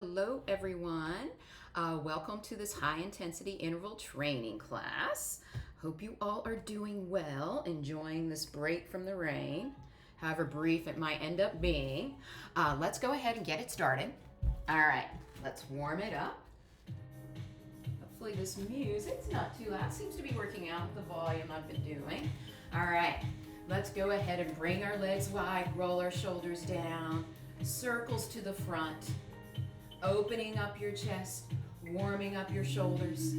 Hello everyone. Welcome to this high intensity interval training class. Hope you all are doing well, enjoying this break from the rain, however brief it might end up being. Let's go ahead and get it started. All right, let's warm it up. Hopefully this music's not too loud. Seems to be working out with the volume I've been doing. All right, let's go ahead and bring our legs wide, roll our shoulders down, circles to the front. Opening up your chest, warming up your shoulders.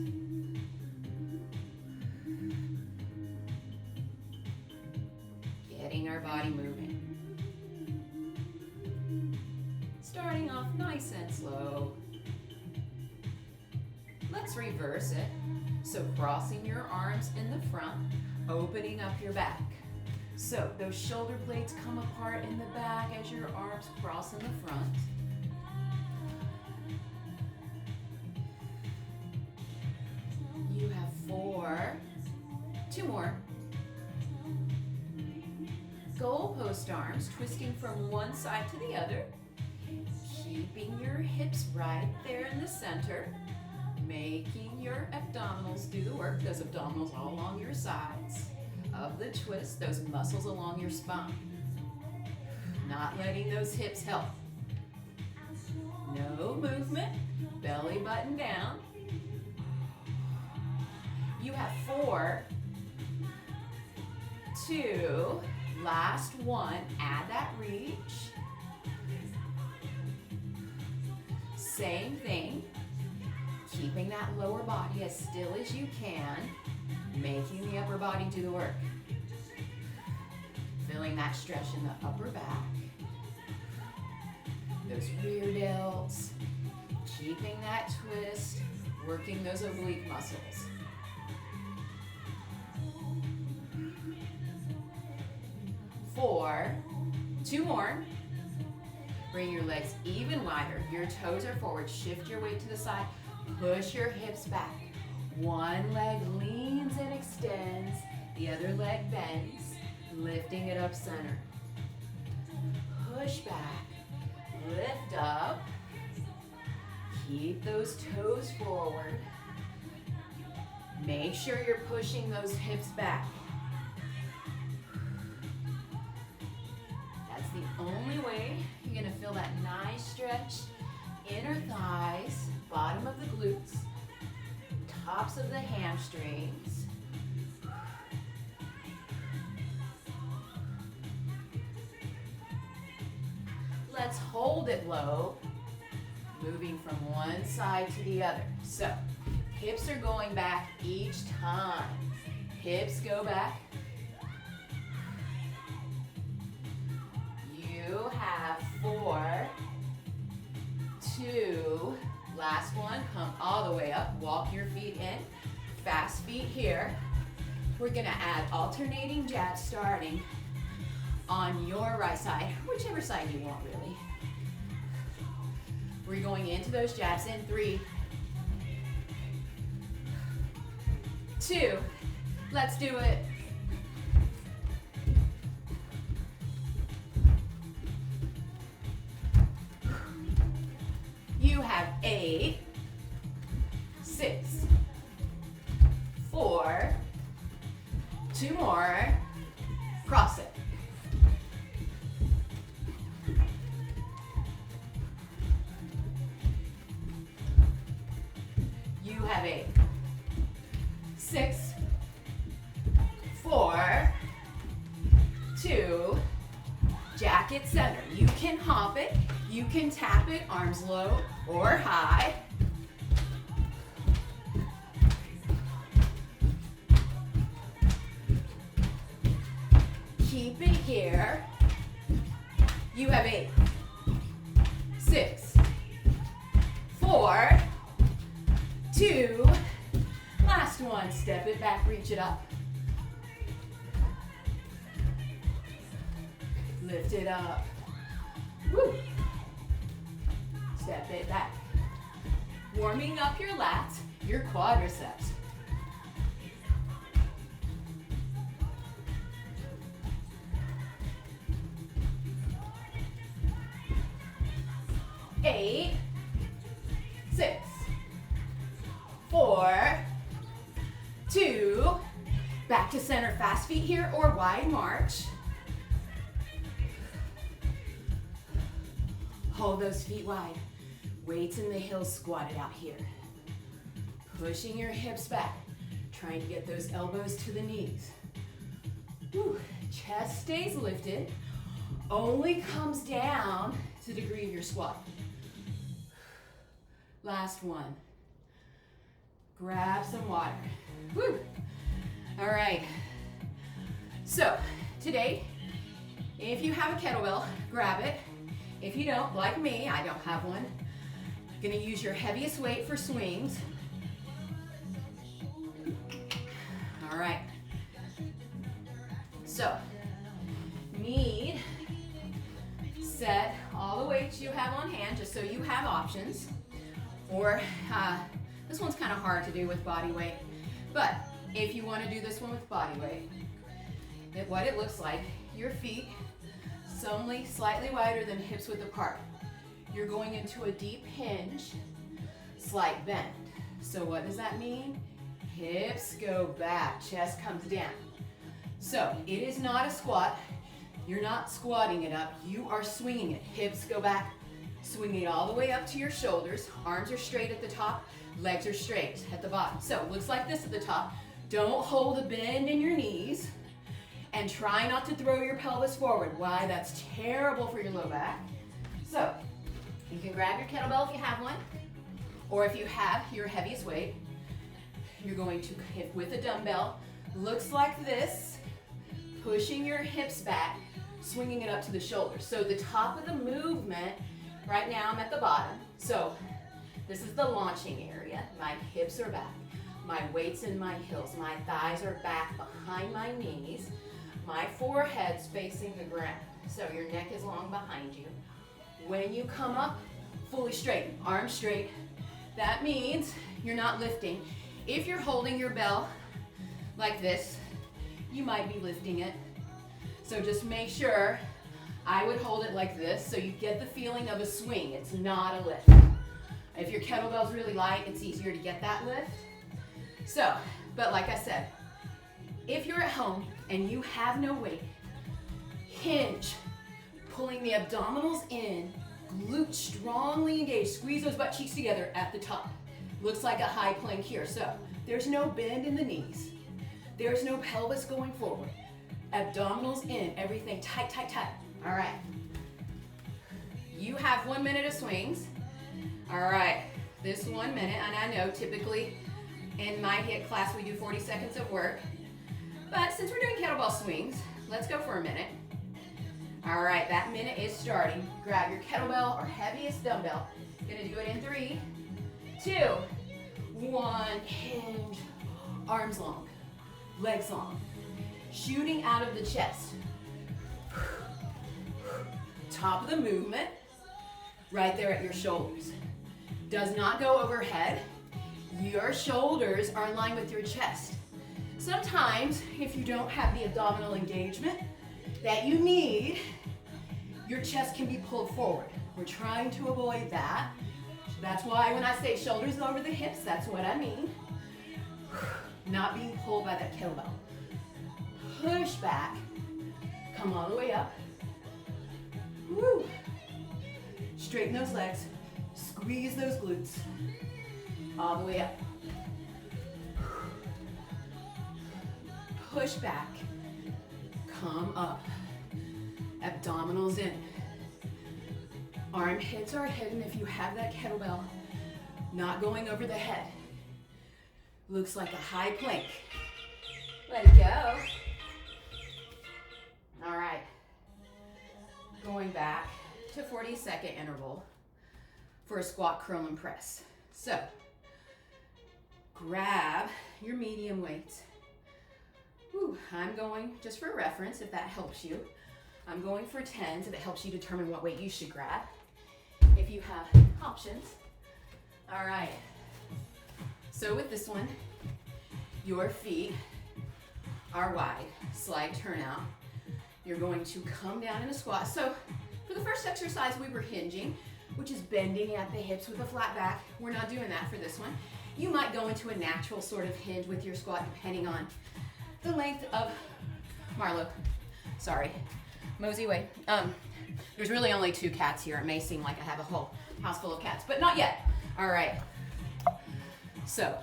Getting our body moving. Starting off nice and slow. Let's reverse it. So crossing your arms in the front, opening up your back. So those shoulder blades come apart in the back as your arms cross in the front. You have 4, 2 more. Goalpost arms, twisting from one side to the other. Keeping your hips right there in the center. Making your abdominals do the work. Those abdominals all along your sides of the twist, those muscles along your spine. Not letting those hips help. No movement, belly button down. You have 4, 2, last one, add that reach. Same thing, keeping that lower body as still as you can, making the upper body do the work. Feeling that stretch in the upper back, those rear delts, keeping that twist, working those oblique muscles. 4, 2 more. Bring your legs even wider. Your toes are forward. Shift your weight to the side. Push your hips back. One leg leans and extends. The other leg bends. Lifting it up center. Push back. Lift up. Keep those toes forward. Make sure you're pushing those hips back. The only way you're going to feel that nice stretch, inner thighs, bottom of the glutes, tops of the hamstrings. Let's hold it low, moving from one side to the other. So, hips are going back each time. Hips go back. You have 4, 2, last one, come all the way up, walk your feet in, fast feet here. We're gonna add alternating jabs starting on your right side, whichever side you want really. We're going into those jabs in 3, 2, let's do it. You have 8, 6, 4, 2 more, cross it. You have 8, 6, 4, 2, jacket center. You can hop it. You can tap it, arms low or high. Keep it here. You have 8, 6, 4, 2, last one, step it back, reach it up. Lift it up. Woo. Step it back. Warming up your lats, your quadriceps. 8, Fast feet here or wide march. Hold those feet wide. Weights in the heels squatted out here. Pushing your hips back. Trying to get those elbows to the knees. Whew. Chest stays lifted. Only comes down to the degree of your squat. Last one. Grab some water. Woo. All right. So today, if you have a kettlebell, grab it. If you don't, like me, I don't have one. You're gonna use your heaviest weight for swings. All right. So, need, set all the weights you have on hand just so you have options. Or this one's kind of hard to do with body weight, but if you want to do this one with body weight, what it looks like, your feet only slightly wider than hips width apart. You're going into a deep hinge, slight bend. So what does that mean? Hips go back, chest comes down. So it is not a squat. You're not squatting it up, you are swinging it. Hips go back, swinging it all the way up to your shoulders. Arms are straight at the top, legs are straight at the bottom. So it looks like this at the top. Don't hold a bend in your knees. And try not to throw your pelvis forward. Why? That's terrible for your low back. So, you can grab your kettlebell if you have one, or if you have your heaviest weight, you're going to hit with a dumbbell. Looks like this, pushing your hips back, swinging it up to the shoulders. So the top of the movement, right now I'm at the bottom. So this is the launching area. My hips are back. My weight's in my heels. My thighs are back behind my knees. My forehead's facing the ground, so your neck is long behind you. When you come up, fully straighten, arms straight. That means you're not lifting. If you're holding your bell like this, you might be lifting it. So just make sure, I would hold it like this so you get the feeling of a swing. It's not a lift. If your kettlebell's really light, it's easier to get that lift. So, but like I said, if you're at home and you have no weight, hinge, pulling the abdominals in, glutes strongly engaged, squeeze those butt cheeks together at the top. Looks like a high plank here. So there's no bend in the knees. There's no pelvis going forward. Abdominals in, everything tight, tight, tight. All right. You have 1 minute of swings. All right, this 1 minute, and I know typically in my HIIT class we do 40 seconds of work. But since we're doing kettlebell swings, let's go for a minute. All right, that minute is starting. Grab your kettlebell or heaviest dumbbell. Gonna do it in 3, 2, 1, hinge. Arms long, legs long. Shooting out of the chest. Top of the movement, right there at your shoulders. Does not go overhead. Your shoulders are in line with your chest. Sometimes, if you don't have the abdominal engagement that you need, your chest can be pulled forward. We're trying to avoid that. That's why when I say shoulders over the hips, that's what I mean. Not being pulled by that kettlebell. Push back, come all the way up. Woo. Straighten those legs, squeeze those glutes, all the way up. Push back, come up, abdominals in. Armpits are hidden if you have that kettlebell, not going over the head. Looks like a high plank. Let it go. All right, going back to 40-second interval for a squat, curl, and press. So, grab your medium weights. I'm going, just for reference, if that helps you, I'm going for 10s if it helps you determine what weight you should grab, if you have options. All right, so with this one, your feet are wide, slight turnout. You're going to come down in a squat. So for the first exercise, we were hinging, which is bending at the hips with a flat back. We're not doing that for this one. You might go into a natural sort of hinge with your squat depending on the length of Marlo, sorry. Mosey away. There's really only 2 cats here. It may seem like I have a whole house full of cats, but not yet. All right. So,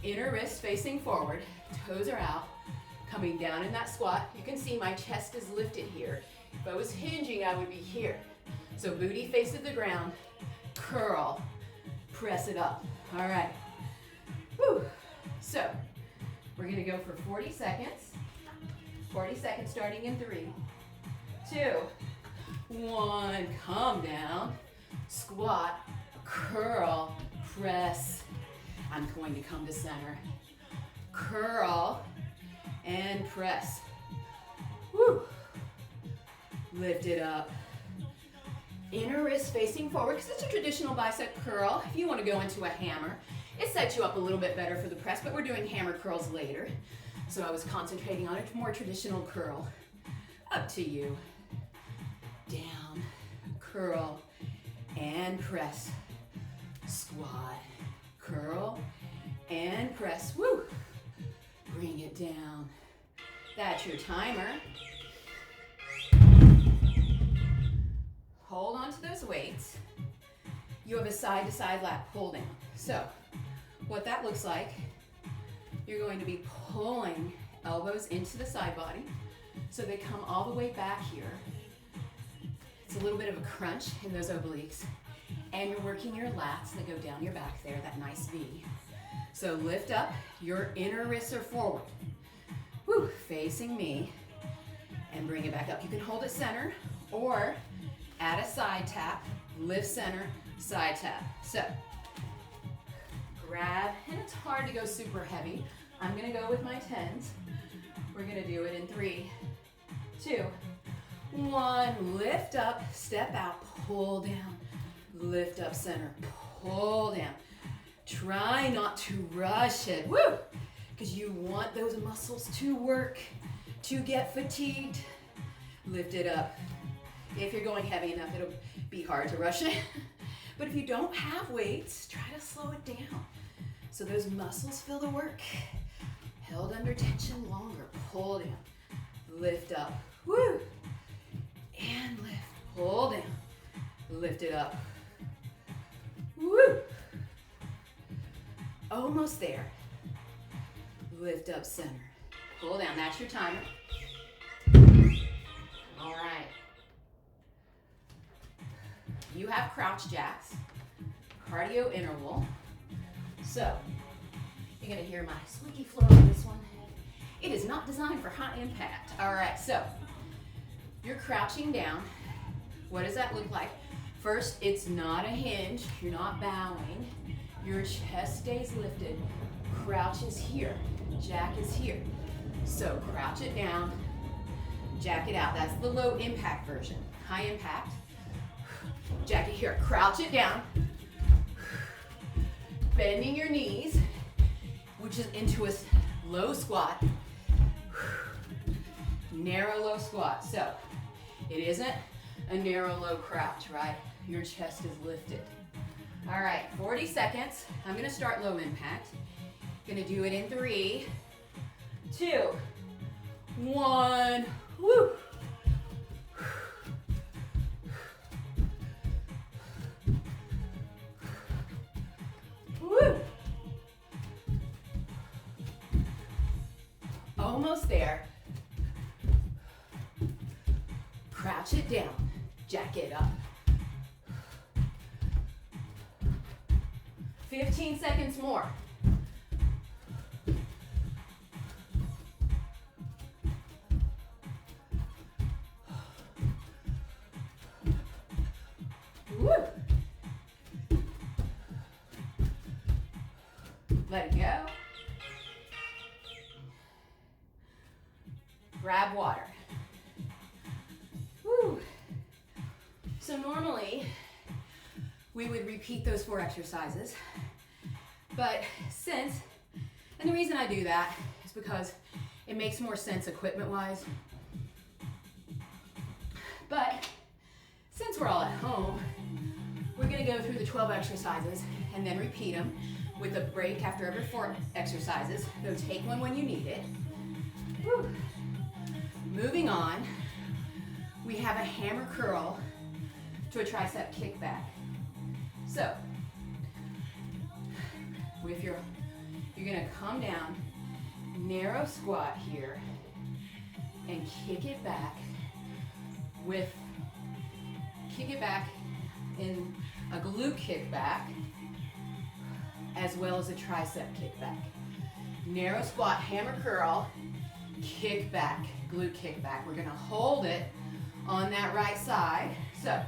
inner wrist facing forward, toes are out, coming down in that squat. You can see my chest is lifted here. If I was hinging, I would be here. So booty faces the ground, curl, press it up. All right. Whew. So, we're gonna go for 40 seconds. 40 seconds starting in 3, 2, 1. Calm down. Squat, curl, press. I'm going to come to center. Curl and press. Woo. Lift it up. Inner wrist facing forward because it's a traditional bicep curl. If you want to go into a hammer, it sets you up a little bit better for the press, but we're doing hammer curls later. So I was concentrating on a more traditional curl. Up to you. Down, curl, and press. Squat, curl, and press. Woo! Bring it down. That's your timer. Hold on to those weights. You have a side-to-side lat pull down. So, what that looks like, you're going to be pulling elbows into the side body so they come all the way back here. It's a little bit of a crunch in those obliques. And you're working your lats that go down your back there, that nice V. So lift up, your inner wrists are forward. Woo, facing me. And bring it back up. You can hold it center or add a side tap, lift center, side tap. So, grab, and it's hard to go super heavy. I'm gonna go with my 10s. We're gonna do it in 3, 2, 1. Lift up, step out, pull down. Lift up center, pull down. Try not to rush it, woo! Because you want those muscles to work, to get fatigued. Lift it up. If you're going heavy enough, it'll be hard to rush it. But if you don't have weights, try to slow it down so those muscles feel the work. Held under tension longer, pull down. Lift up, woo! And lift, pull down. Lift it up. Woo! Almost there. Lift up center. Pull down, that's your timer. All right. You have crouch jacks, cardio interval. So, you're gonna hear my squeaky floor on this one. It is not designed for high impact. All right, so, you're crouching down. What does that look like? First, it's not a hinge, you're not bowing. Your chest stays lifted. Crouch is here, jack is here. So crouch it down, jack it out. That's the low impact version. High impact, jack it here. Crouch it down, bending your knees, which is into a low squat. Narrow low squat. So it isn't a narrow low crouch, right? Your chest is lifted. All right, 40 seconds. I'm gonna start low impact. Gonna do it in 3, 2, 1, woo! Woo! Almost there. Crouch it down, jack it up. 15 seconds more. Woo! Let it go. Grab water. Woo! So normally, we would repeat those 4 exercises, but and the reason I do that is because it makes more sense equipment-wise, but since we're all at home, we're gonna go through the 12 exercises and then repeat them with a break after every 4 exercises. So take one when you need it. Whew. Moving on, we have a hammer curl to a tricep kickback. So, if you're gonna come down, narrow squat here, and kick it back in a glute kickback, as well as a tricep kickback. Narrow squat, hammer curl, kick back, glute kickback. We're gonna hold it on that right side. So,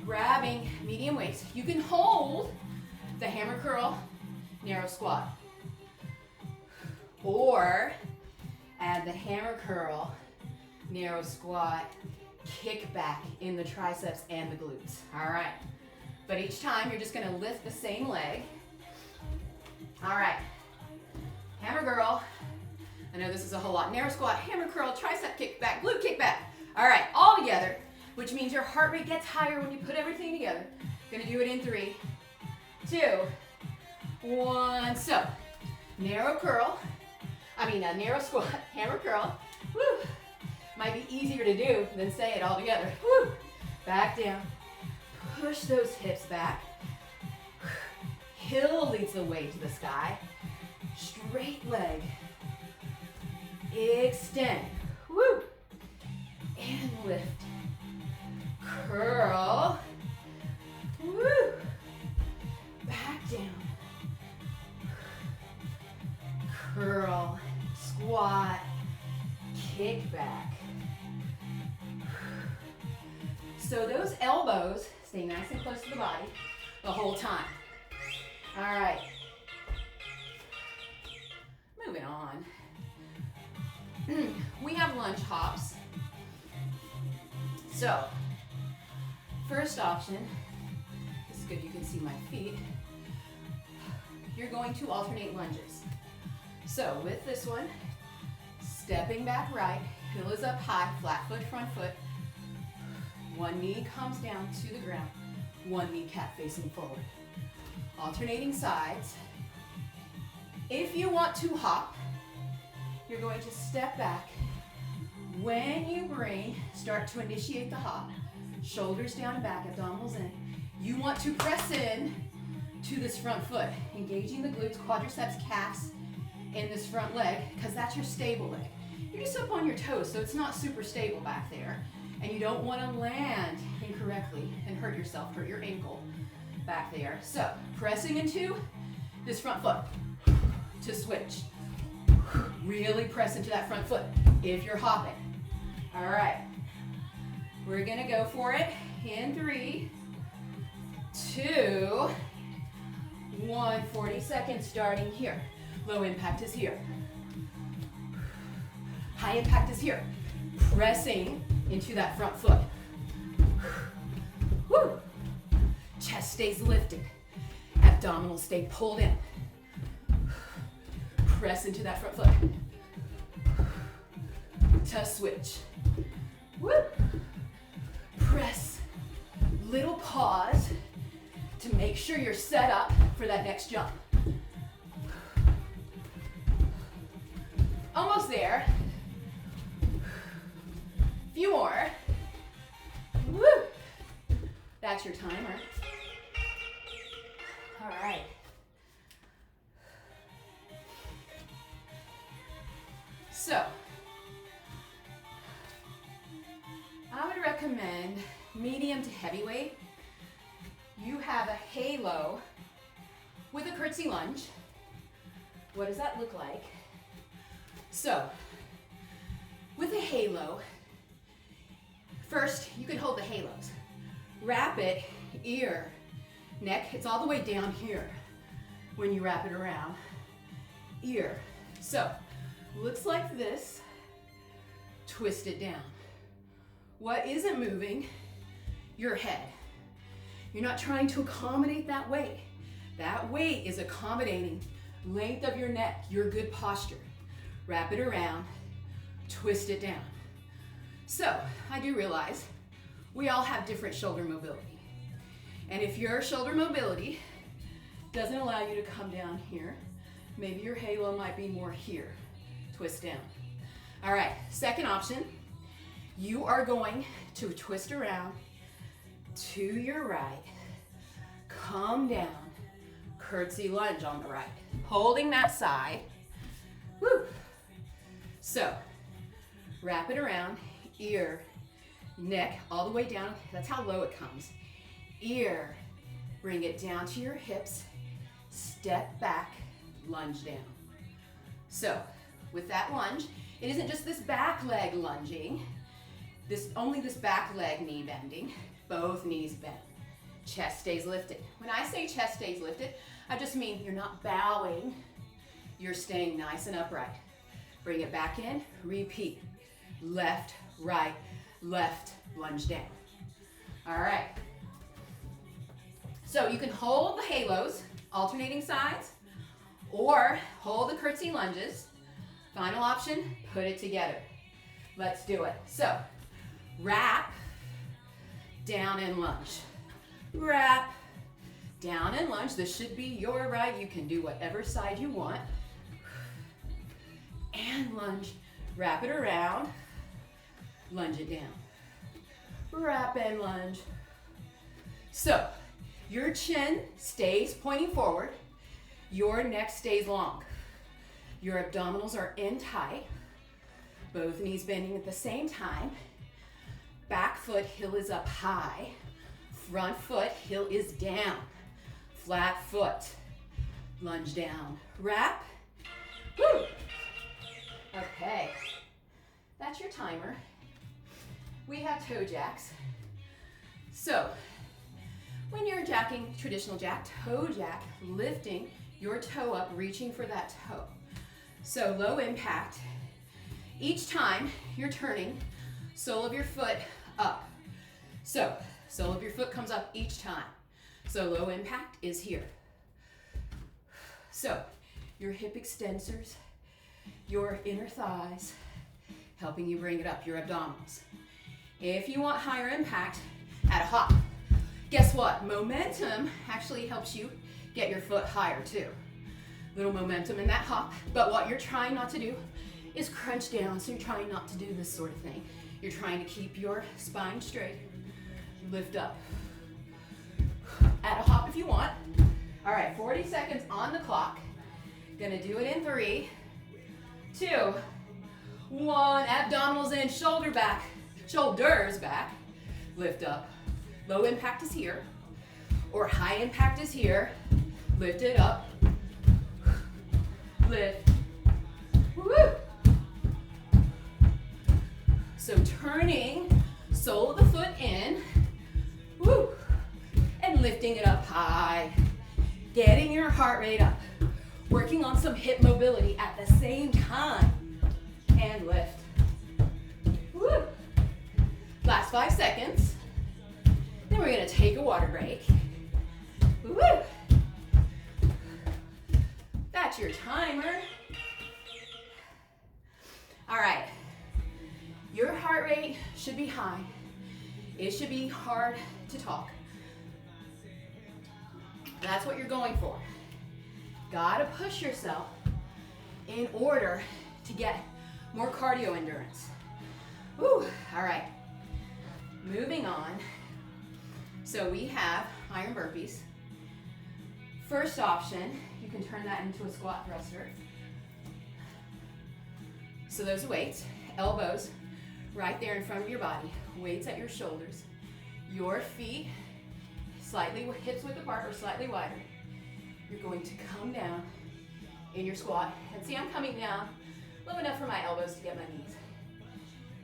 grabbing medium weights. You can hold the hammer curl, narrow squat. Or add the hammer curl, narrow squat, kick back in the triceps and the glutes. All right. But each time you're just gonna lift the same leg. All right. Hammer curl. I know this is a whole lot. Narrow squat, hammer curl, tricep kick back, glute kick back. All right, all together, which means your heart rate gets higher when you put everything together. Gonna do it in 3, 2, 1. So, narrow squat, hammer curl. Woo. Might be easier to do than say it all together. Woo. Back down. Push those hips back. Heel leads the way to the sky. Straight leg. Extend. Woo. And lift. Curl. Woo. Back down. Curl. Squat. Kick back. So those elbows stay nice and close to the body the whole time. All right. Moving on. We have lunge hops. So, first option, this is good, you can see my feet. You're going to alternate lunges. So with this one, stepping back right, heel is up high, flat foot, front foot. One knee comes down to the ground, one kneecap facing forward. Alternating sides. If you want to hop, you're going to step back. When you start to initiate the hop, shoulders down and back, abdominals in. You want to press in to this front foot, engaging the glutes, quadriceps, calves in this front leg, because that's your stable leg. You're just up on your toes, so it's not super stable back there. And you don't want to land incorrectly and hurt yourself, hurt your ankle back there. So, pressing into this front foot to switch. Really press into that front foot if you're hopping. All right. We're gonna go for it in 3, 2, 1. 40 seconds starting here. Low impact is here. High impact is here. Pressing into that front foot. Woo. Chest stays lifted. Abdominals stay pulled in. Press into that front foot. To switch. Woo. Press. Little pause to make sure you're set up for that next jump. Almost there. Few more. Woo. That's your timer. All right. So, I would recommend medium to heavyweight. You have a halo with a curtsy lunge. What does that look like? So, with a halo, first you can hold the halos. Wrap it, ear, neck, it's all the way down here when you wrap it around. Ear. So, looks like this. Twist it down. What isn't moving? Your head. You're not trying to accommodate that weight. That weight is accommodating length of your neck, your good posture. Wrap it around, twist it down. So, I do realize we all have different shoulder mobility. And if your shoulder mobility doesn't allow you to come down here, maybe your halo might be more here. Twist down. All right, second option. You are going to twist around to your right, come down, curtsy lunge on the right, holding that side. Woo. So, wrap it around, ear, neck, all the way down. That's how low it comes. Ear, bring it down to your hips, step back, lunge down. So, with that lunge, it isn't just this back leg lunging, only this back leg knee bending, both knees bent. Chest stays lifted. When I say chest stays lifted, I just mean you're not bowing, you're staying nice and upright. Bring it back in, repeat. Left, right, left, lunge down. All right. So you can hold the halos, alternating sides, or hold the curtsy lunges. Final option, put it together. Let's do it. So, wrap, down and lunge. Wrap, down and lunge. This should be your right. You can do whatever side you want. And lunge. Wrap it around. Lunge it down. Wrap and lunge. So, your chin stays pointing forward. Your neck stays long. Your abdominals are in tight. Both knees bending at the same time. Back foot, heel is up high. Front foot, heel is down. Flat foot. Lunge down. Wrap. Woo. Okay. That's your timer. We have toe jacks. So, when you're jacking, traditional jack, toe jack, lifting your toe up, reaching for that toe. So low impact. Each time you're turning, sole of your foot up. So, sole of your foot comes up each time. So low impact is here. So, your hip extensors, your inner thighs, helping you bring it up, your abdominals. If you want higher impact, add a hop. Guess what? Momentum actually helps you get your foot higher too. Little momentum in that hop, but what you're trying not to do is crunch down, so you're trying not to do this sort of thing. You're trying to keep your spine straight. Lift up. Add a hop if you want. All right, 40 seconds on the clock. Gonna do it in 3, 2, 1. Abdominals in, shoulders back. Lift up. Low impact is here, or high impact is here. Lift it up. Lift. Woo! So turning sole of the foot in, woo, and lifting it up high. Getting your heart rate up. Working on some hip mobility at the same time. And lift. Woo! Last 5 seconds. Then we're gonna take a water break. Woo! That's your timer. All right. Your heart rate should be high. It should be hard to talk. That's what you're going for. Gotta push yourself in order to get more cardio endurance. Woo, all right. Moving on. So we have iron burpees. First option, you can turn that into a squat thruster. So those weights, elbows right there in front of your body, weights at your shoulders, your feet slightly hips width apart or slightly wider. You're going to come down in your squat, and see I'm coming down low enough for my elbows to get my knees.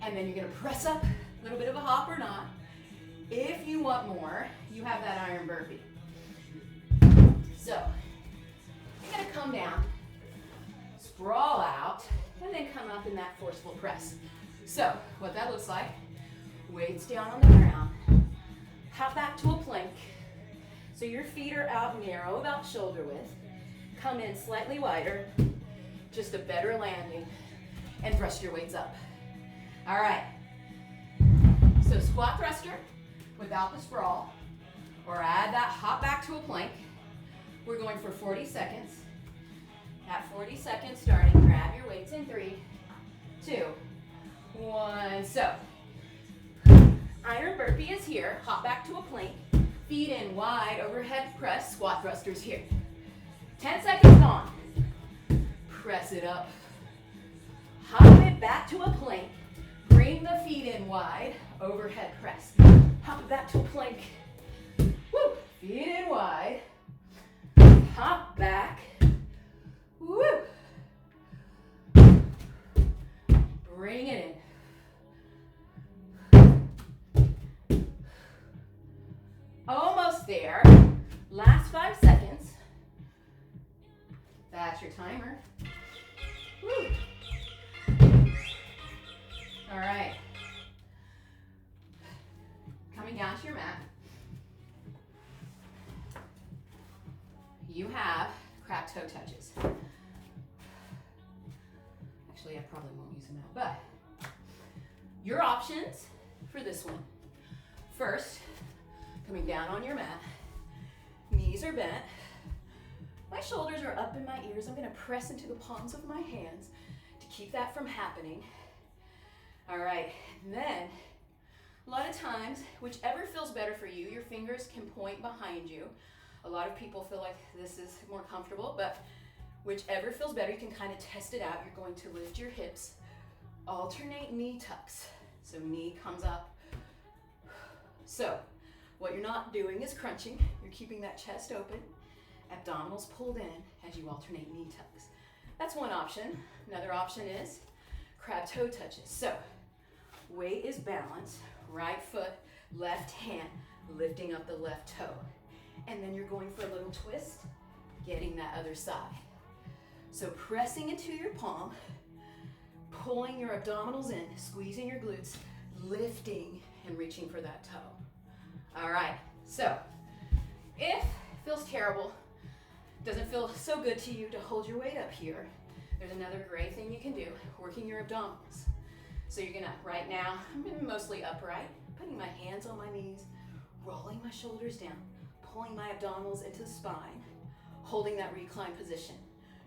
And then you're gonna press up, a little bit of a hop or not. If you want more, you have that iron burpee. So, you're gonna come down, sprawl out, and then come up in that forceful press. So, what that looks like, weights down on the ground, hop back to a plank. So your feet are out narrow, about shoulder width. Come in slightly wider, just a better landing, and thrust your weights up. All right, so squat thruster without the sprawl, or add that hop back to a plank. We're going for 40 seconds. At 40 seconds starting, grab your weights in 3, 2, 1. So, iron burpee is here. Hop back to a plank. Feet in wide, overhead press, squat thrusters here. 10 seconds gone. Press it up. Hop it back to a plank. Bring the feet in wide, overhead press. Hop it back to a plank. Woo! Feet in wide. Hop back. Woo! Bring it in. Almost there. Last 5 seconds. That's your timer. Woo. All right. Coming down to your mat. You have crab toe touches. Actually, I probably won't use them now, but your options for this one. First, coming down on your mat, knees are bent, my shoulders are up in my ears. I'm gonna press into the palms of my hands to keep that from happening. All right, and then a lot of times, whichever feels better for you, your fingers can point behind you. A lot of people feel like this is more comfortable, but whichever feels better, you can kind of test it out. You're going to lift your hips, alternate knee tucks. So knee comes up. So what you're not doing is crunching. You're keeping that chest open, abdominals pulled in as you alternate knee tucks. That's one option. Another option is crab toe touches. So weight is balanced, right foot, left hand, lifting up the left toe. And then you're going for a little twist, getting that other side. So pressing into your palm, pulling your abdominals in, squeezing your glutes, lifting and reaching for that toe. All right, so if it feels terrible, doesn't feel so good to you to hold your weight up here, there's another great thing you can do, working your abdominals. So you're gonna, right now, I'm mostly upright, putting my hands on my knees, rolling my shoulders down, pulling my abdominals into the spine, holding that reclined position.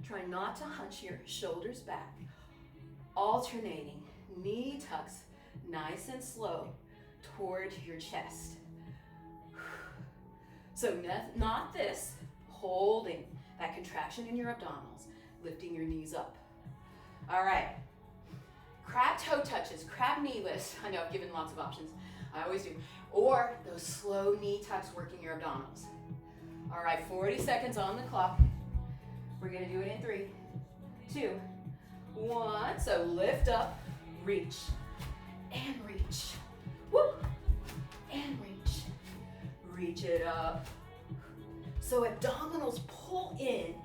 Try not to hunch your shoulders back, alternating knee tucks, nice and slow, toward your chest. So not this, holding that contraction in your abdominals, lifting your knees up. All right, crab toe touches, crab knee lifts. I know I've given lots of options, I always do. Or those slow knee tucks working your abdominals. All right, 40 seconds on the clock. We're gonna do it in 3, 2, 1. So lift up, reach, and reach. Woo! And reach. Reach it up. So abdominals pull in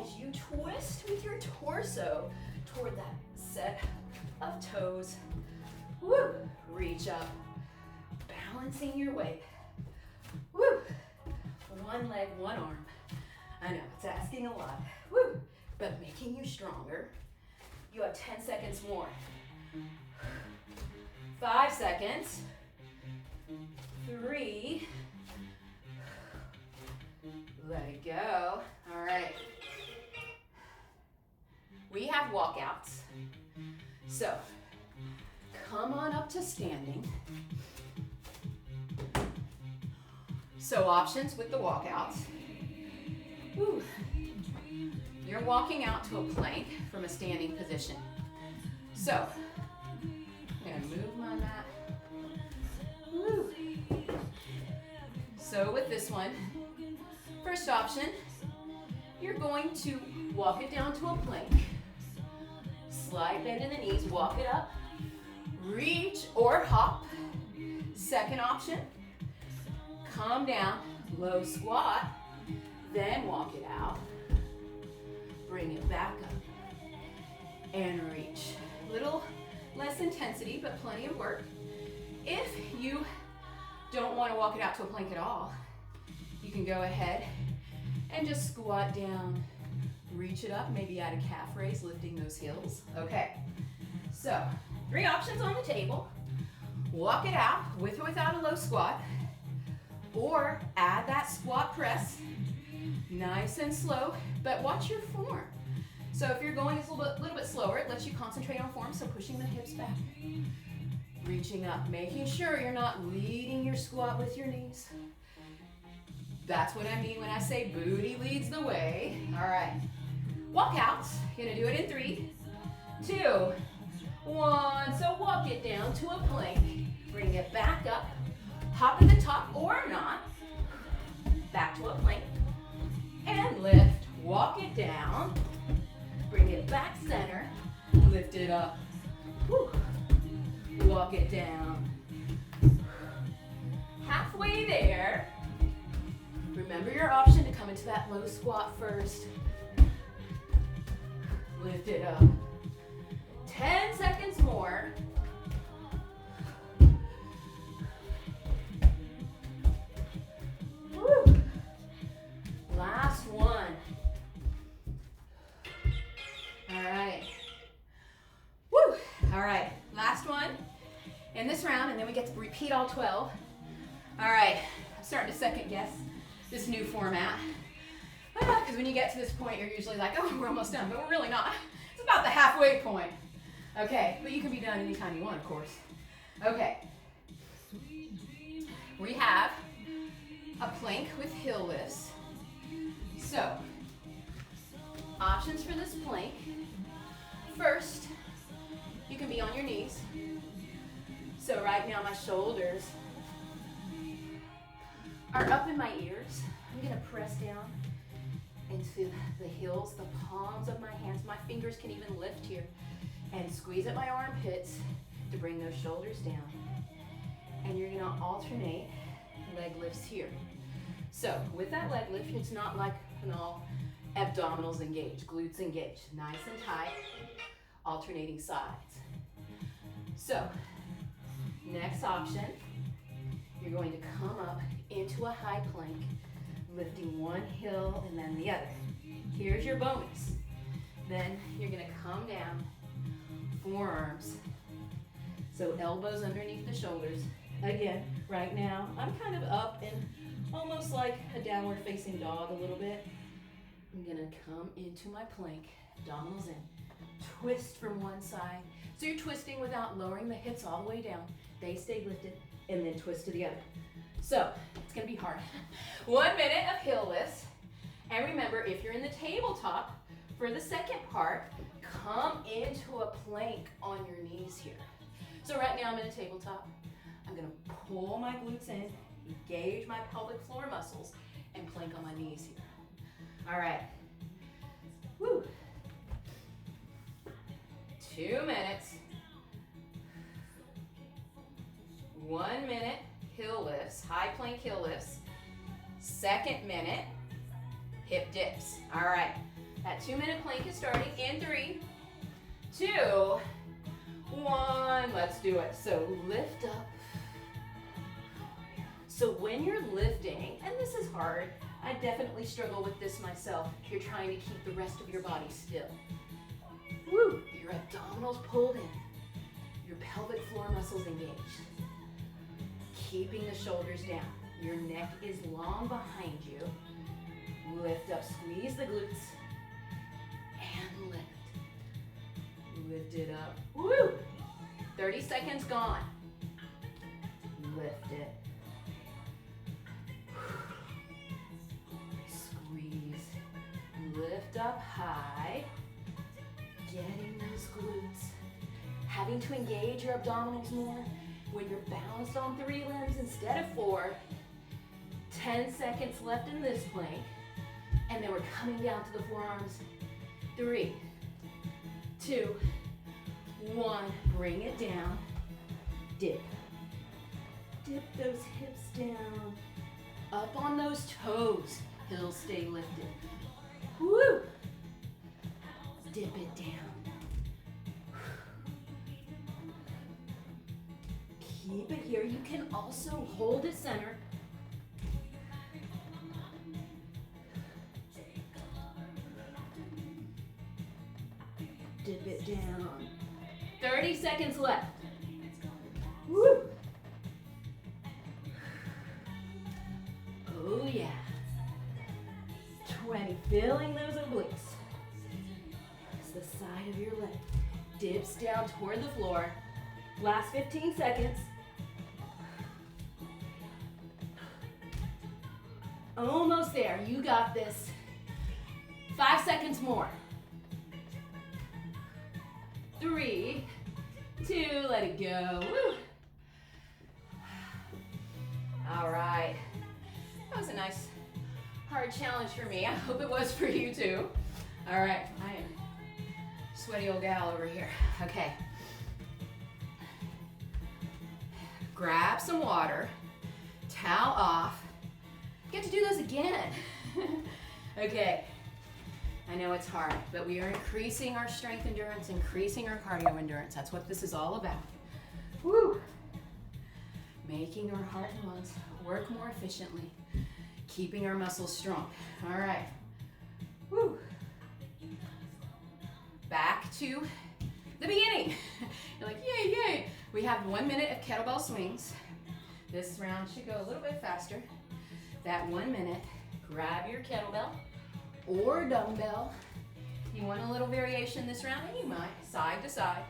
as you twist with your torso toward that set of toes. Woo! Reach up. Balancing your weight. Woo! One leg, one arm. I know, it's asking a lot. Woo! But making you stronger. You have 10 seconds more. 5 seconds. 3. Let it go. All right. We have walkouts. So, come on up to standing. So options with the walkouts. Woo. You're walking out to a plank from a standing position. So, I'm gonna move my mat. Woo. So with this one, first option, you're going to walk it down to a plank. Slide, bend in the knees, walk it up. Reach or hop. Second option, come down, low squat, then walk it out. Bring it back up and reach. Little less intensity, but plenty of work. If you don't want to walk it out to a plank at all, you can go ahead and just squat down, reach it up, maybe add a calf raise, lifting those heels. Okay, so 3 options on the table. Walk it out with or without a low squat, or add that squat press, nice and slow, but watch your form. So if you're going a little bit slower, it lets you concentrate on form, so pushing the hips back. Reaching up, making sure you're not leading your squat with your knees. That's what I mean when I say booty leads the way. All right, walk out. You're gonna do it in 3, 2, 1. So walk it down to a plank. Bring it back up. Hop to the top or not. Back to a plank. And lift. Walk it down. Bring it back center. Lift it up. Whew. Walk it down. Halfway there. Remember your option to come into that low squat first. Lift it up. 10 seconds more. Woo. Last one. All right. Woo. All right. Last one in this round, and then we get to repeat all 12. All right. I'm starting to second guess this new format. Because when you get to this point, you're usually like, oh, we're almost done, but we're really not. It's about the halfway point. Okay, but you can be done anytime you want, of course. Okay. We have a plank with heel lifts. So, options for this plank. First, you can be on your knees. So right now my shoulders are up in my ears. I'm gonna press down into the heels, the palms of my hands. My fingers can even lift here. And squeeze at my armpits to bring those shoulders down. And you're gonna alternate leg lifts here. So with that leg lift, it's not like all abdominals engaged, glutes engaged, nice and tight, alternating sides. So next option, you're going to come up into a high plank, lifting one heel and then the other. Here's your bonus. Then you're gonna come down, forearms. So elbows underneath the shoulders. Again, right now, I'm kind of up and almost like a downward facing dog a little bit. I'm gonna come into my plank, abdominals in, twist from one side. So you're twisting without lowering the hips all the way down. They stay lifted, and then twist to the other. So it's gonna be hard. 1 minute of heel lifts. And remember, if you're in the tabletop, for the second part, come into a plank on your knees here. So right now I'm in a tabletop. I'm gonna pull my glutes in, engage my pelvic floor muscles, and plank on my knees here. All right. Woo. 2 minutes. 1 minute heel lifts, high plank heel lifts. Second minute, hip dips. All right. That 2 minute plank is starting in 3, 2, 1. Let's do it. So lift up. So when you're lifting, and this is hard, I definitely struggle with this myself. You're trying to keep the rest of your body still. Woo! Your abdominals pulled in. Your pelvic floor muscles engaged. Keeping the shoulders down. Your neck is long behind you. Lift up, squeeze the glutes, and lift. Lift it up. Woo! 30 seconds gone. Lift it. Squeeze. Lift up high. Getting those glutes. Having to engage your abdominals more. When you're balanced on 3 limbs instead of 4. 10 seconds left in this plank. And then we're coming down to the forearms. 3, 2, 1. Bring it down. Dip. Dip those hips down. Up on those toes. Heels stay lifted. Woo! Dip it down. Keep it here. You can also hold it centered. Dip it down. 30 seconds left. Woo! Oh yeah. 20. Filling those obliques. side of your leg. Dips down toward the floor. Last 15 seconds. Almost there. You got this. 5 seconds more. 3, 2, let it go. Woo. All right. That was a nice, hard challenge for me. I hope it was for you too. All right, I am sweaty old gal over here. Okay. Grab some water, towel off. Get to do those again. Okay. I know it's hard, but we are increasing our strength endurance, increasing our cardio endurance. That's what this is all about. Woo! Making our heart and lungs work more efficiently, keeping our muscles strong. All right. Woo! Back to the beginning. You're like, yay, yay. We have 1 minute of kettlebell swings. This round should go a little bit faster. That 1 minute, grab your kettlebell or dumbbell. You want a little variation this round, and you might, side to side.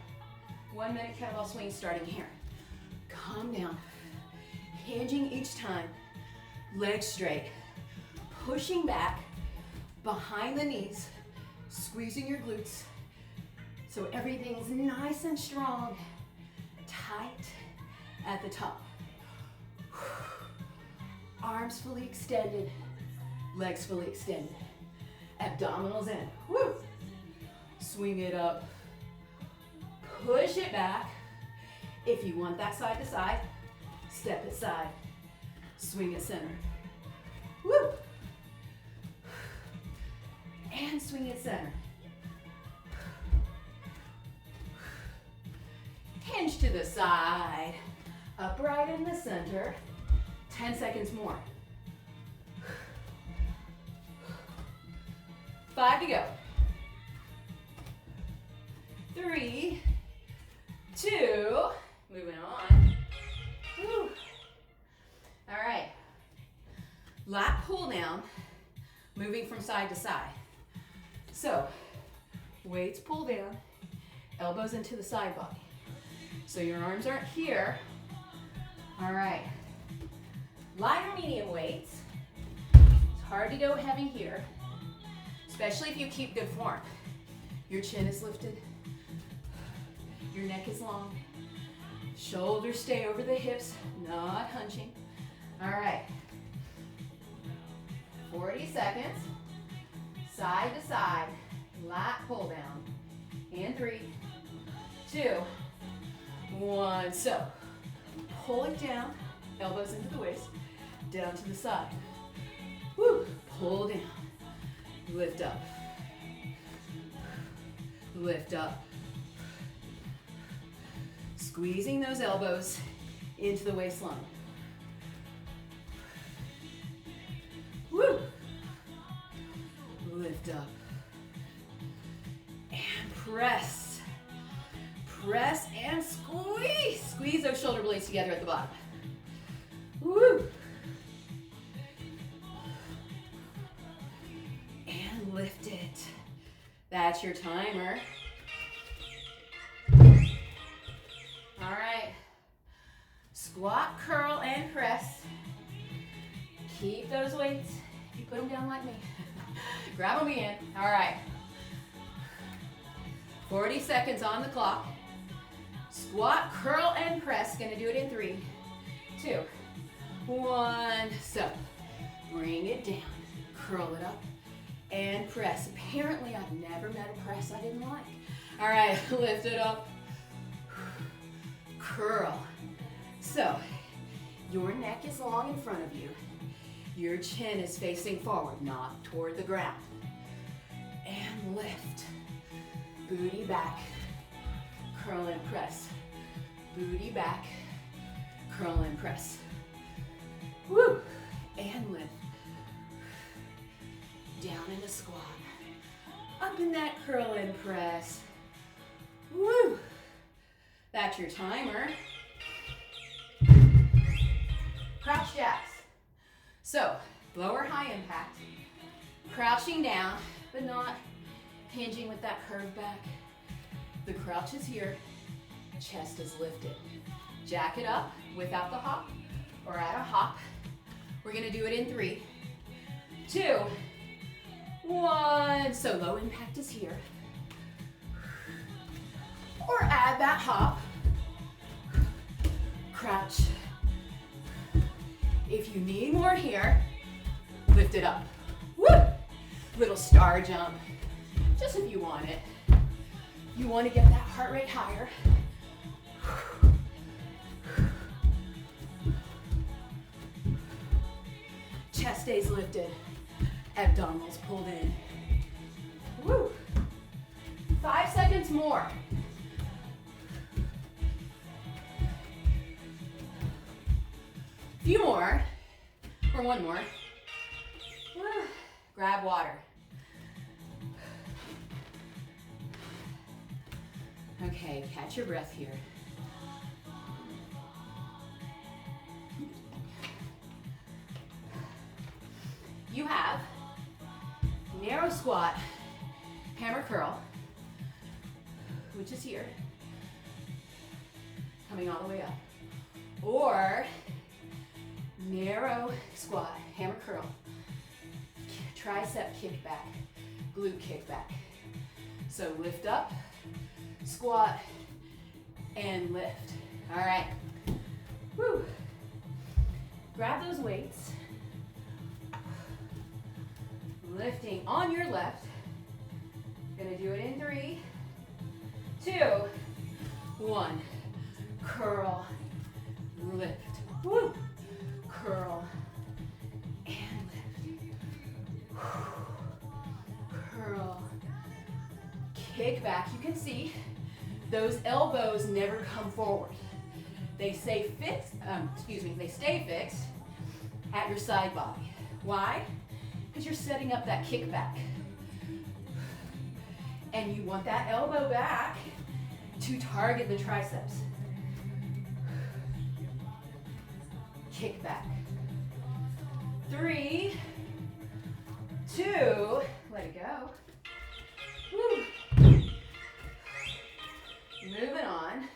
1 minute kettlebell swing starting here. Calm down, hinging each time, legs straight, pushing back behind the knees, squeezing your glutes so everything's nice and strong, tight at the top. Arms fully extended, legs fully extended. Abdominals in. Woo! Swing it up. Push it back. If you want that side to side, step it side. Swing it center. Woo! And swing it center. Hinge to the side. Upright in the center. 10 seconds more. 5 to go. 3, 2, moving on. Woo. All right. Lat pull down, moving from side to side. So, weights pull down, elbows into the side body. So your arms aren't here. All right. Light or medium weights. It's hard to go heavy here, especially if you keep good form. Your chin is lifted, your neck is long, shoulders stay over the hips, not hunching. All right, 40 seconds, side to side, lat pull down, in 3, 2, 1. So, pull it down, elbows into the waist, down to the side. Woo, pull down, lift up, lift up. Squeezing those elbows into the waistline. Woo, lift up. And press, press and squeeze. Squeeze those shoulder blades together at the bottom. Woo. And lift it. That's your timer. All right. Squat, curl, and press. Keep those weights. You put them down like me. Grab them again. All right. 40 seconds on the clock. Squat, curl, and press. Gonna do it in 3, 2, 1. So, bring it down. Curl it up. And press. Apparently, I've never met a press I didn't like. All right, lift it up. Curl. So, your neck is long in front of you. Your chin is facing forward, not toward the ground. And lift. Booty back. Curl and press. Booty back. Curl and press. Woo! And lift. Down in a squat. Up in that curl and press. Woo! That's your timer. Crouch jacks. So, lower high impact. Crouching down, but not hinging with that curve back. The crouch is here, chest is lifted. Jack it up without the hop or at a hop. We're gonna do it in 3, 2, 1. So low impact is here. Or add that hop. Crouch. If you need more here, lift it up. Woo! Little star jump, just if you want it. You want to get that heart rate higher. Chest stays lifted, abdominals pulled in. Woo! 5 seconds more. Few more, or one more. Woo. Grab water. Okay, catch your breath here. You have narrow squat, hammer curl, which is here, coming all the way up. Or narrow squat, hammer curl, tricep kick back, glute kick back. So lift up, squat, and lift. All right. Woo. Grab those weights. Lifting on your left. Gonna do it in 3, 2, 1. Curl, lift. Woo. Curl and lift. Curl. Kick back. You can see those elbows never come forward. They stay fixed, they stay fixed at your side body. Why? Because you're setting up that kick back. And you want that elbow back to target the triceps. Kick back. 3, 2, let it go. Woo. Moving on.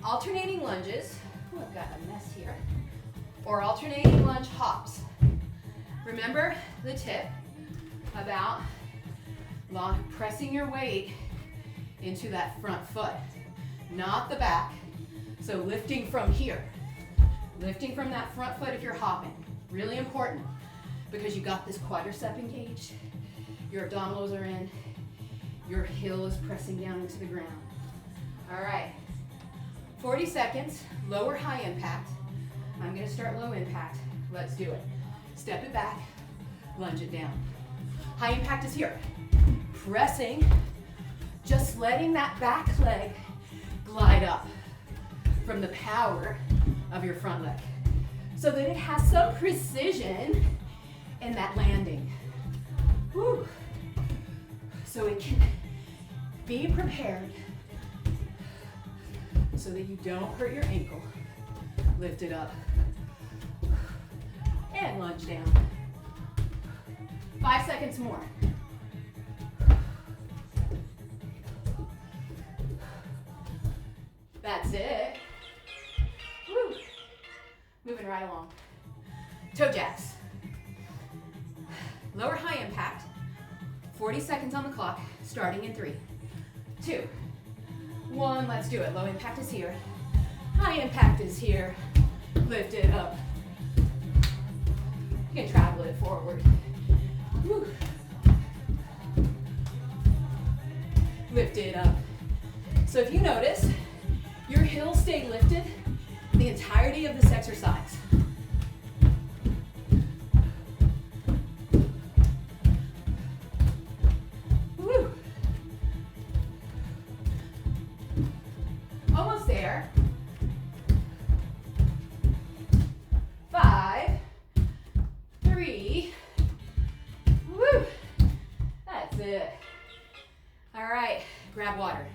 Alternating lunges. Ooh, I've got a mess here. Or alternating lunge hops. Remember the tip about pressing your weight into that front foot, not the back. So lifting from here. Lifting from that front foot if you're hopping. Really important because you got this quadricep engaged. Your abdominals are in. Your heel is pressing down into the ground. All right. 40 seconds, lower high impact. I'm gonna start low impact. Let's do it. Step it back, lunge it down. High impact is here. Pressing, just letting that back leg glide up from the power of your front leg so that it has some precision in that landing. Woo. So it can be prepared so that you don't hurt your ankle. Lift it up and lunge down. 5 seconds more. That's it. Woo. Moving right along. Toe jacks. Lower high impact. 40 seconds on the clock, starting in 3, 2, 1. Let's do it. Low impact is here. High impact is here. Lift it up. You can travel it forward. Woo. Lift it up. So if you notice, your heels stay lifted the entirety of this exercise. Woo. Almost there. 5, 3, woo. That's it. All right, grab water.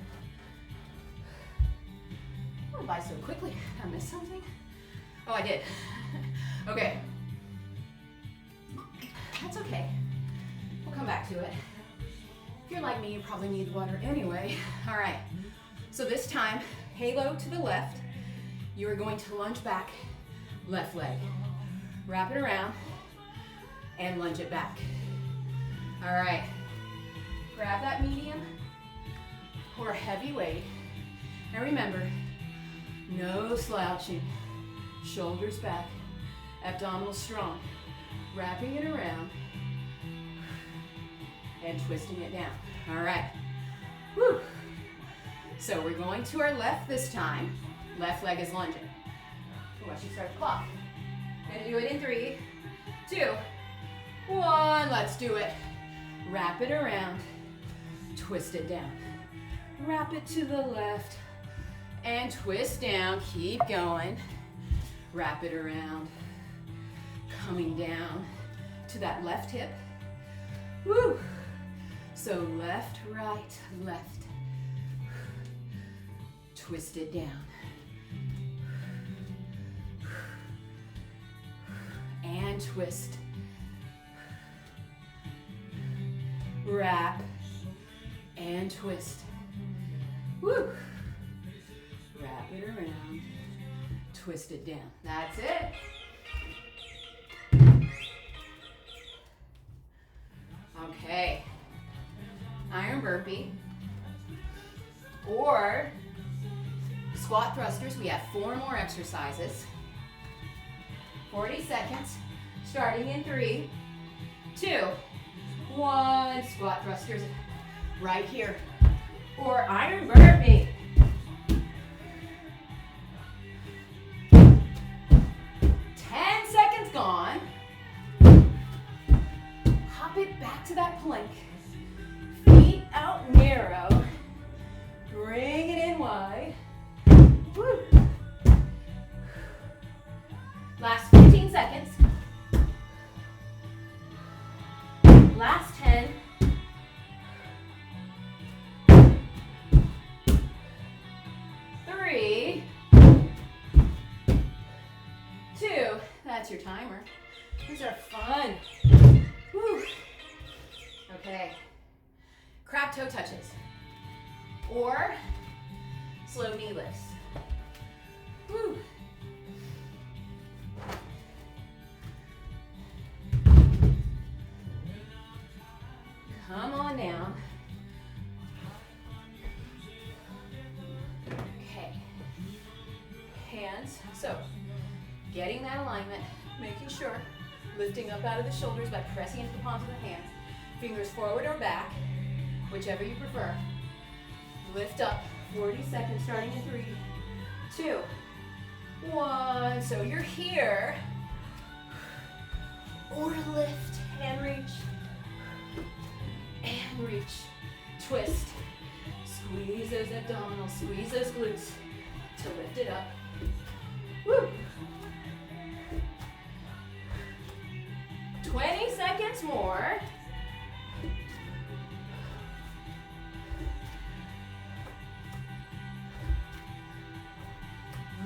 I went by so quickly. I missed something? Oh, I did. Okay. That's okay. We'll come back to it. you're like me, you probably need water anyway. All right, so this time, halo to the left. You are going to lunge back, left leg. Wrap it around and lunge it back. All right, grab that medium or heavy weight. And remember, no slouching. Shoulders back, abdominals strong. Wrapping it around and twisting it down. All right. Woo. So we're going to our left this time. Left leg is lunging. Once you start the clock. Gonna do it in 3, 2, 1. Let's do it. Wrap it around. Twist it down. Wrap it to the left and twist down. Keep going. Wrap it around. Coming down to that left hip. Woo. So left, right, left. Twist it down. And twist. Wrap and twist. Woo. Wrap it around. Twist it down. That's it. Okay. Iron burpee. Or squat thrusters. We have 4 more exercises. 40 seconds. Starting in 3, 2, 1. Squat thrusters right here. Or iron burpee. 10 seconds gone. Hop it back to that plank. Feet out narrow. Bring it in wide. Woo. Last 15 seconds. Last 10. 3, 2. That's your timer. These are fun. Woo. Okay. Crab toe touches. Or slow knee lifts. Woo. Come on down. Okay. Hands. So, getting that alignment, making sure, lifting up out of the shoulders by pressing into the palms of the hands. Fingers forward or back, whichever you prefer. Lift up, 40 seconds, starting in 3, 2, 1. So you're here. Or lift and reach. And reach. Twist. Squeeze those abdominals, squeeze those glutes to lift it up. Woo. 20 seconds more.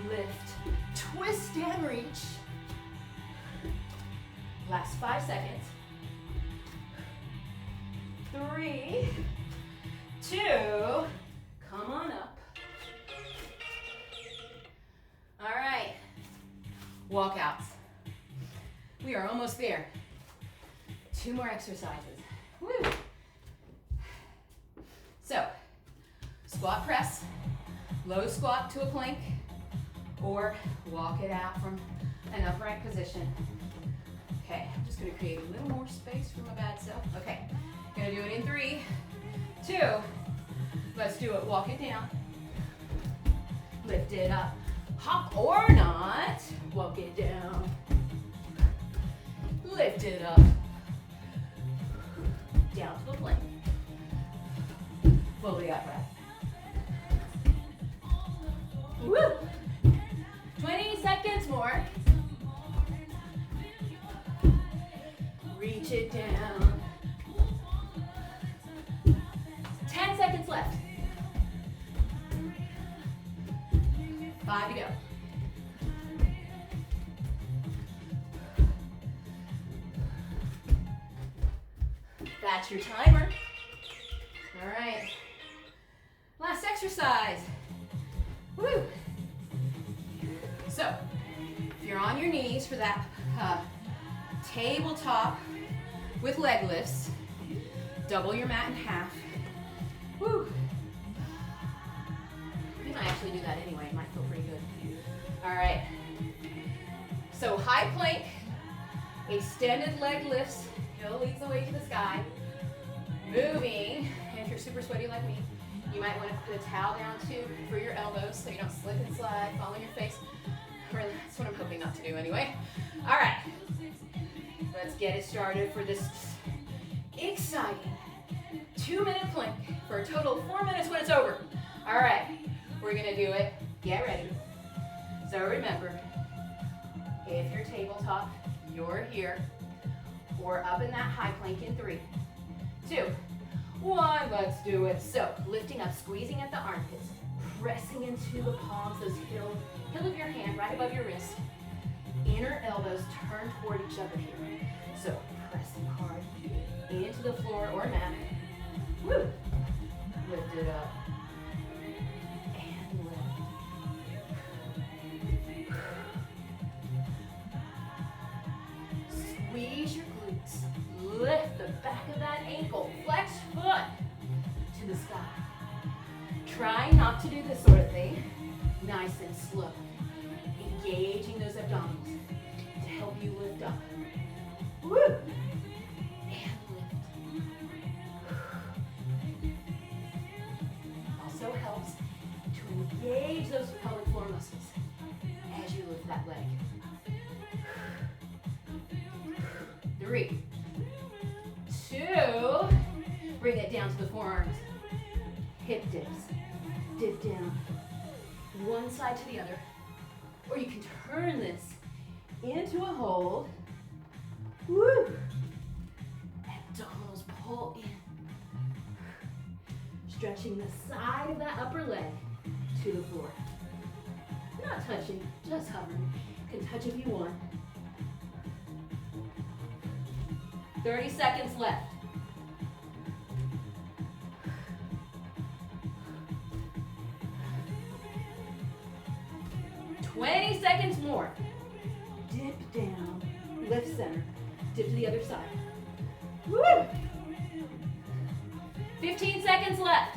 Lift, twist and reach. Last 5 seconds. 3, 2, come on up. All right, walkouts. We are almost there. 2 more exercises. Woo. So, squat press, low squat to a plank, or walk it out from an upright position. Okay, I'm just gonna create a little more space for my bad self. Okay, gonna do it in 3, 2, let's do it. Walk it down, lift it up, hop or not, walk it down, lift it up, down to the plank, fully upright. Woo! 20 seconds more. Reach it down. 10 seconds left. 5 to go. That's your timer. All right. Last exercise. Woo. So, if you're on your knees for that tabletop with leg lifts, double your mat in half. Woo. You might actually do that anyway. It might feel pretty good. All right. So high plank, extended leg lifts. Heel leads the way to the sky. Moving. And if you're super sweaty like me, you might want to put a towel down too for your elbows so you don't slip and slide, fall on your face. Or that's what I'm hoping not to do anyway. All right. Let's get it started for this exciting 2-minute plank for a total of 4 minutes when it's over. All right. We're going to do it. Get ready. So remember, if you're tabletop, you're here, or up in that high plank in 3, 2, 1. Let's do it. So lifting up, squeezing at the armpits, pressing into the palms, those heel of your hand right above your wrist. Inner elbows turn toward each other here. So pressing hard into the floor or mat. Woo. Lift it up. And lift. Squeeze your glutes. Lift the back of that ankle. Flex foot to the sky. Try not to do this sort of thing. Nice and slow. Engaging those abdominals to help you lift up. Woo! And lift. Also helps to engage those pelvic floor muscles as you lift that leg. 3, 2, bring it down to the forearms. Hip dips. Dip down. One side to the other. Or you can turn this into a hold. Woo! Abdominals pull in. Stretching the side of that upper leg to the floor. Not touching, just hovering. You can touch if you want. 30 seconds left. $20 seconds more. Dip down, lift center, dip to the other side. Woo! 15 seconds left.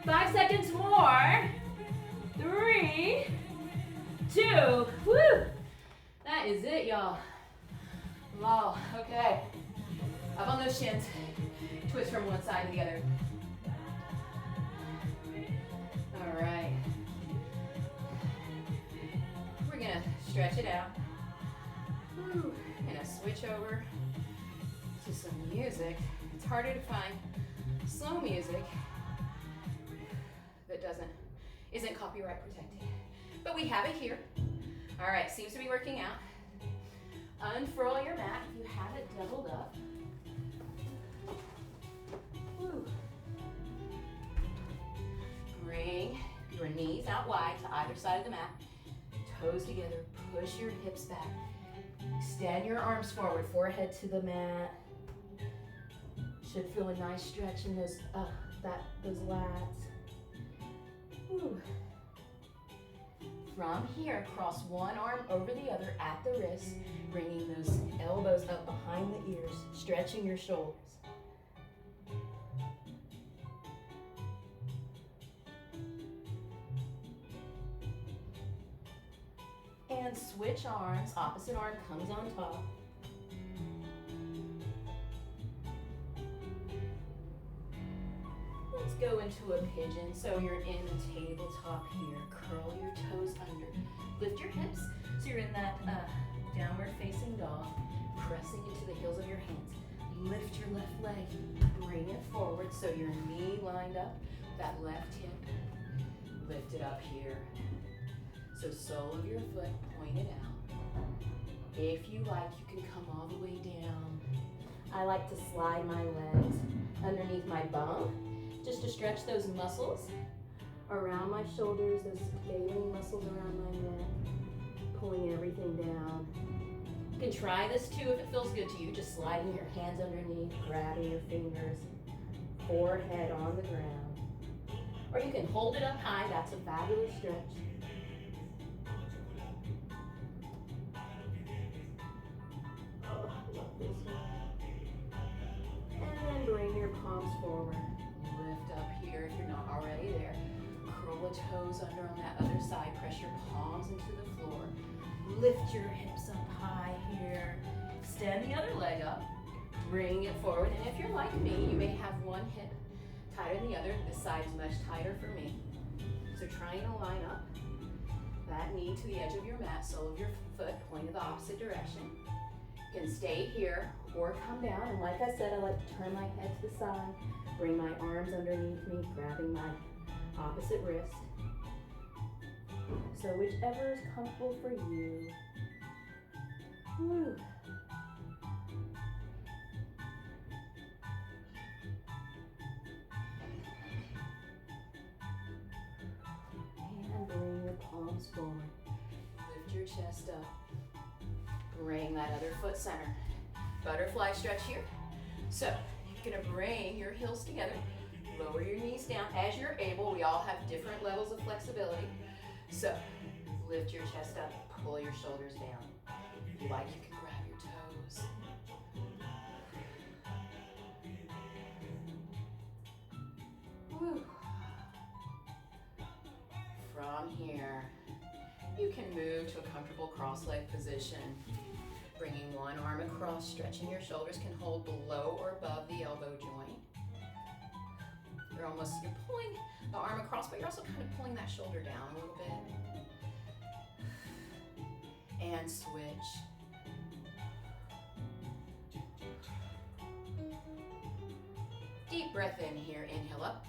Five seconds more. 3, 2, woo! That is it, y'all. Wow, okay. Up on those shins. Twist from one side to the other. All right. We're gonna stretch it out. Woo. Gonna switch over to some music. It's harder to find slow music that isn't copyright protected. But we have it here. All right, seems to be working out. Unfurl your mat if you have it doubled up. Woo. Bring your knees out wide to either side of the mat. Toes together, push your hips back. Extend your arms forward, forehead to the mat. Should feel a nice stretch in those lats. Woo. From here, cross one arm over the other at the wrist, bringing those elbows up behind the ears, stretching your shoulders. And switch arms, opposite arm comes on top. Let's go into a pigeon. So you're in the tabletop here. Curl your toes under. Lift your hips. So you're in that downward facing dog. Pressing into the heels of your hands. Lift your left leg. Bring it forward so your knee lined up. That left hip. Lift it up here. So sole of your foot pointed out. If you like, you can come all the way down. I like to slide my legs underneath my bum just to stretch those muscles around my shoulders, those baleen muscles around my neck, pulling everything down. try this too if it feels good to you, just sliding your hands underneath, grabbing your fingers, forehead on the ground. Or you can hold it up high, that's a fabulous stretch. Oh, I love this one. And then bring your palms forward. Lift up here if you're not already there. Curl the toes under on that other side. Press your palms into the floor. Lift your hips up high here. Extend the other leg up. Bring it forward. And if you're like me, you may have one hip tighter than the other. This side's much tighter for me. So try and line up that knee to the edge of your mat, sole of your foot pointed the opposite direction. You can stay here or come down. And like I said, I like to turn my head to the side, bring my arms underneath me, grabbing my opposite wrist. So whichever is comfortable for you. Woo. And bring your palms forward. Lift your chest up. Bring that other foot center. Butterfly stretch here. So you're gonna bring your heels together. Lower your knees down as you're able. We all have different levels of flexibility. So lift your chest up, pull your shoulders down. If you like, you can grab your toes. Woo. From here, you can move to a comfortable cross-leg position. Bringing one arm across, stretching your shoulders, can hold below or above the elbow joint. You're pulling the arm across, but you're also kind of pulling that shoulder down a little bit. And switch. Deep breath in here, inhale up.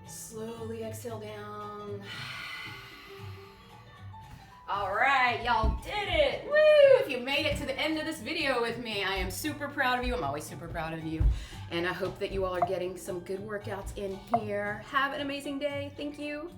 Slowly exhale down. All right, y'all did it. Woo! If you made it to the end of this video with me, I am super proud of you. I'm always super proud of you. And I hope that you all are getting some good workouts in here. Have an amazing day. Thank you.